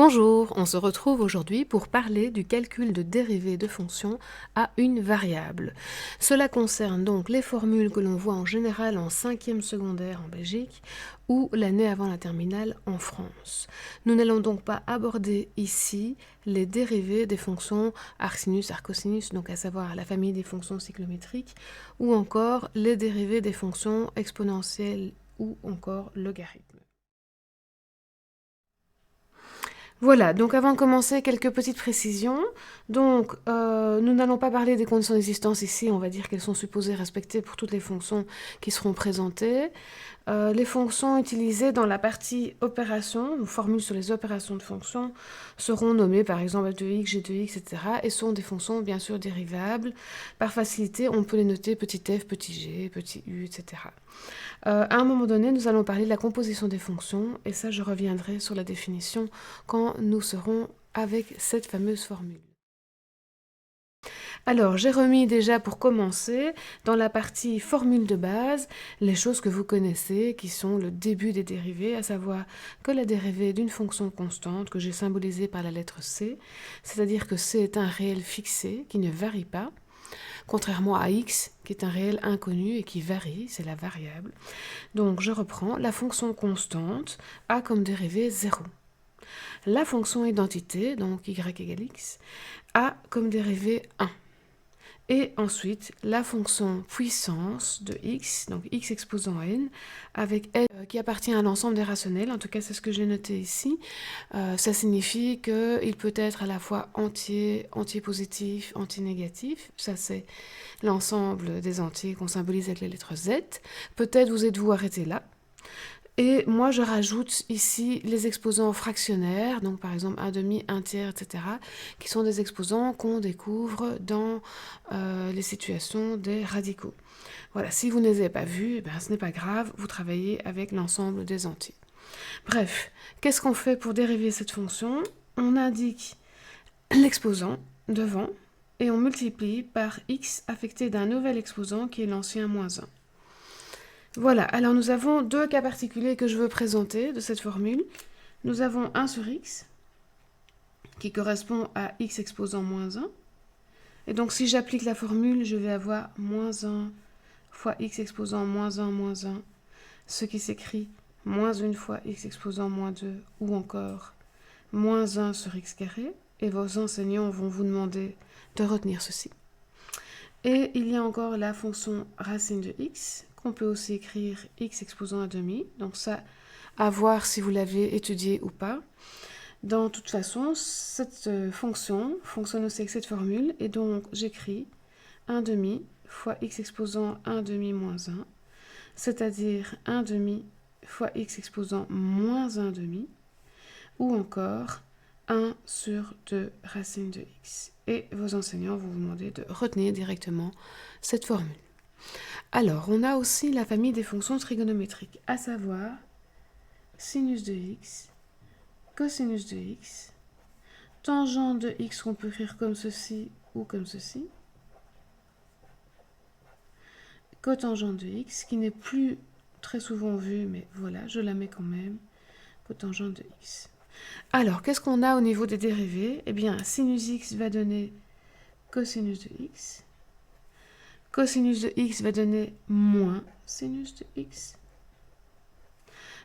Bonjour, on se retrouve aujourd'hui pour parler du calcul de dérivée de fonctions à une variable. Cela concerne donc les formules que l'on voit en général en 5e secondaire en Belgique ou l'année avant la terminale en France. Nous n'allons donc pas aborder ici les dérivées des fonctions arcsinus, arcosinus, donc à savoir la famille des fonctions cyclométriques, ou encore les dérivées des fonctions exponentielles ou encore logarithmes. Voilà, donc avant de commencer, quelques petites précisions. Donc, nous n'allons pas parler des conditions d'existence ici, on va dire qu'elles sont supposées respecter pour toutes les fonctions qui seront présentées. Les fonctions utilisées dans la partie opération, ou formules sur les opérations de fonctions, seront nommées par exemple f de x, g de x, etc. et sont des fonctions bien sûr dérivables. Par facilité, on peut les noter petit f, petit g, petit u, etc. À un moment donné, nous allons parler de la composition des fonctions, et ça je reviendrai sur la définition quand nous serons avec cette fameuse formule. Alors, j'ai remis déjà pour commencer, dans la partie formule de base, les choses que vous connaissez, qui sont le début des dérivées, à savoir que la dérivée d'une fonction constante, que j'ai symbolisée par la lettre C, c'est-à-dire que C est un réel fixé, qui ne varie pas, contrairement à x, qui est un réel inconnu et qui varie, c'est la variable. Donc, je reprends, la fonction constante a comme dérivée 0. La fonction identité, donc y égale x, a comme dérivée 1. Et ensuite, la fonction puissance de x, donc x exposant n, avec n qui appartient à l'ensemble des rationnels, en tout cas c'est ce que j'ai noté ici. Ça signifie qu'il peut être à la fois entier, entier-positif, entier-négatif. Ça c'est l'ensemble des entiers qu'on symbolise avec la lettre z. Peut-être vous êtes-vous arrêté là. Et moi, je rajoute ici les exposants fractionnaires, donc par exemple un demi, un tiers, etc., qui sont des exposants qu'on découvre dans les situations des radicaux. Voilà, si vous ne les avez pas vus, ben, ce n'est pas grave, vous travaillez avec l'ensemble des entiers. Bref, qu'est-ce qu'on fait pour dériver cette fonction? On indique l'exposant devant et on multiplie par x affecté d'un nouvel exposant qui est l'ancien moins 1. Voilà, alors nous avons deux cas particuliers que je veux présenter de cette formule. Nous avons 1 sur x, qui correspond à x exposant moins 1. Et donc si j'applique la formule, je vais avoir moins 1 fois x exposant moins 1 moins 1, ce qui s'écrit moins 1 fois x exposant moins 2, ou encore moins 1 sur x carré. Et vos enseignants vont vous demander de retenir ceci. Et il y a encore la fonction racine de x, qu'on peut aussi écrire x exposant à demi. Donc ça, à voir si vous l'avez étudié ou pas. Dans toute façon, cette fonction fonctionne aussi avec cette formule. Et donc, j'écris 1 demi fois x exposant 1 demi moins 1, c'est-à-dire 1 demi fois x exposant moins 1 demi, ou encore 1 sur 2 racine de x. Et vos enseignants vont vous demander de retenir directement cette formule. Alors, on a aussi la famille des fonctions trigonométriques, à savoir sinus de x, cosinus de x, tangente de x qu'on peut écrire comme ceci ou comme ceci, cotangente de x, qui n'est plus très souvent vue, mais voilà, je la mets quand même, cotangente de x. Alors, qu'est-ce qu'on a au niveau des dérivés? Eh bien, sinus x va donner cosinus de x. Cosinus de x va donner moins sinus de x.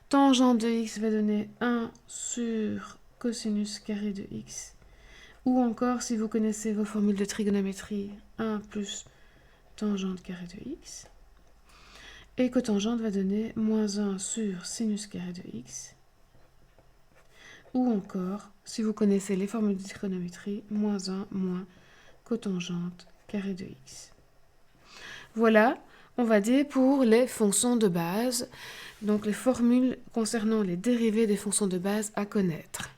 Tangente de x va donner 1 sur cosinus carré de x. Ou encore, si vous connaissez vos formules de trigonométrie, 1 plus tangente carré de x. Et cotangente va donner moins 1 sur sinus carré de x. Ou encore, si vous connaissez les formules de trigonométrie, moins 1 moins cotangente carré de x. Voilà, on va dire pour les fonctions de base, donc les formules concernant les dérivées des fonctions de base à connaître.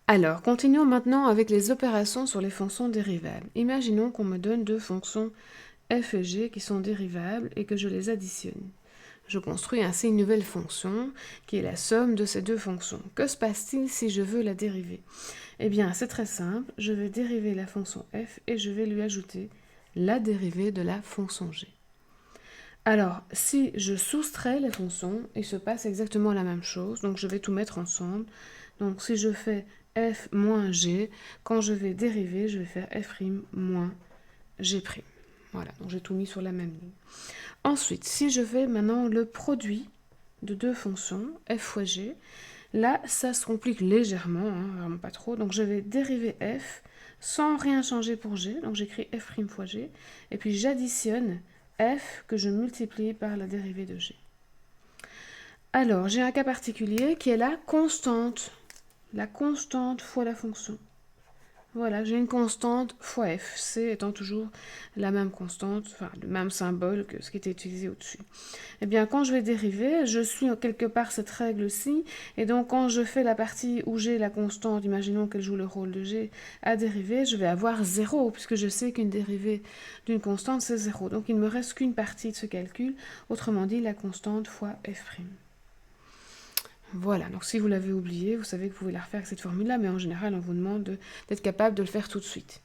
Alors, continuons maintenant avec les opérations sur les fonctions dérivables. Imaginons qu'on me donne deux fonctions f et g qui sont dérivables et que je les additionne. Je construis ainsi une nouvelle fonction qui est la somme de ces deux fonctions. Que se passe-t-il si je veux la dériver? Eh bien, c'est très simple. Je vais dériver la fonction f et je vais lui ajouter la dérivée de la fonction g. Alors, si je soustrais les fonctions, il se passe exactement la même chose. Donc, je vais tout mettre ensemble. Donc, si je fais f moins g, quand je vais dériver, je vais faire f' moins g'. Voilà, donc j'ai tout mis sur la même ligne. Ensuite, si je fais maintenant le produit de deux fonctions, f fois g, là, ça se complique légèrement, hein, vraiment pas trop. Donc, je vais dériver f sans rien changer pour g. Donc, j'écris f' fois g. Et puis, j'additionne f que je multiplie par la dérivée de g. Alors, j'ai un cas particulier qui est la constante fois la fonction. Voilà, j'ai une constante fois f, c étant toujours la même constante, enfin le même symbole que ce qui était utilisé au-dessus. Eh bien, quand je vais dériver, je suis quelque part cette règle-ci, et donc quand je fais la partie où j'ai la constante, imaginons qu'elle joue le rôle de g, à dériver, je vais avoir 0, puisque je sais qu'une dérivée d'une constante, c'est 0. Donc il ne me reste qu'une partie de ce calcul, autrement dit la constante fois f'. Voilà, donc si vous l'avez oublié, vous savez que vous pouvez la refaire avec cette formule-là, mais en général, on vous demande d'être capable de le faire tout de suite.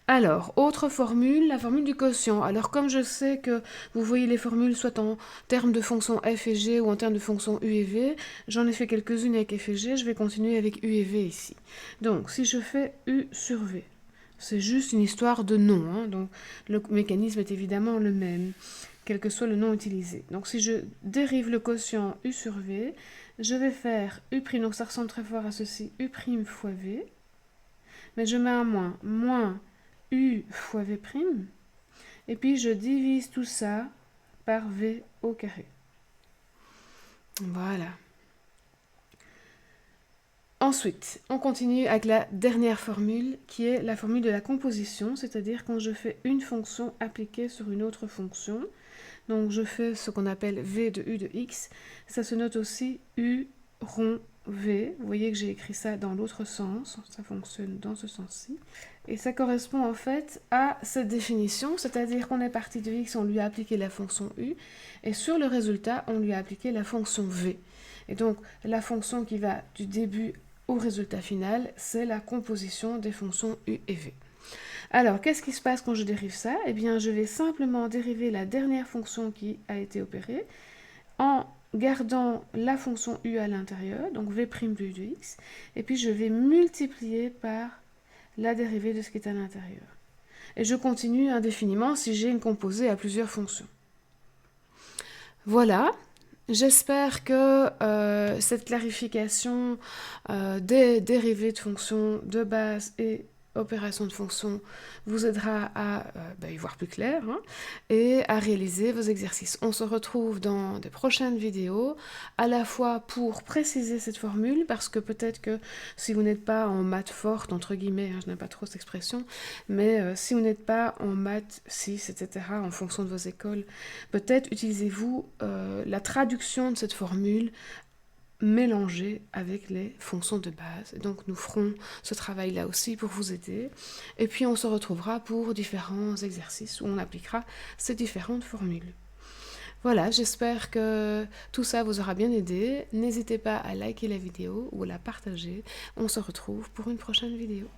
Alors, autre formule, la formule du quotient. Alors, comme je sais que vous voyez les formules soit en termes de fonctions f et g ou en termes de fonctions u et v, j'en ai fait quelques-unes avec f et g, je vais continuer avec u et v ici. Donc, si je fais u sur v, c'est juste une histoire de nom, hein, donc le mécanisme est évidemment le même, quel que soit le nom utilisé. Donc, si je dérive le quotient u sur v, je vais faire u', donc ça ressemble très fort à ceci, u' fois v, mais je mets un moins u fois v', et puis je divise tout ça par v au carré. Voilà. Ensuite, on continue avec la dernière formule, qui est la formule de la composition, c'est-à-dire quand je fais une fonction appliquée sur une autre fonction. Donc je fais ce qu'on appelle v de u de x. Ça se note aussi u rond v. Vous voyez que j'ai écrit ça dans l'autre sens. Ça fonctionne dans ce sens-ci. Et ça correspond en fait à cette définition, c'est-à-dire qu'on est parti de x, on lui a appliqué la fonction u, et sur le résultat, on lui a appliqué la fonction v. Et donc la fonction qui va du début au résultat final, c'est la composition des fonctions u et v. Alors, qu'est-ce qui se passe quand je dérive ça? Eh bien, je vais simplement dériver la dernière fonction qui a été opérée en gardant la fonction u à l'intérieur, donc v' de u de x, et puis je vais multiplier par la dérivée de ce qui est à l'intérieur. Et je continue indéfiniment si j'ai une composée à plusieurs fonctions. Voilà. J'espère que cette clarification des dérivées de fonctions de base et opérations de fonction vous aidera à y voir plus clair, hein, et à réaliser vos exercices. On se retrouve dans des prochaines vidéos, à la fois pour préciser cette formule, parce que peut-être que si vous n'êtes pas en maths forte, entre guillemets, hein, je n'aime pas trop cette expression, mais si vous n'êtes pas en maths 6, etc., en fonction de vos écoles, peut-être utilisez-vous la traduction de cette formule mélangée avec les fonctions de base. Donc nous ferons ce travail-là aussi pour vous aider. Et puis on se retrouvera pour différents exercices où on appliquera ces différentes formules. Voilà, j'espère que tout ça vous aura bien aidé. N'hésitez pas à liker la vidéo ou à la partager. On se retrouve pour une prochaine vidéo.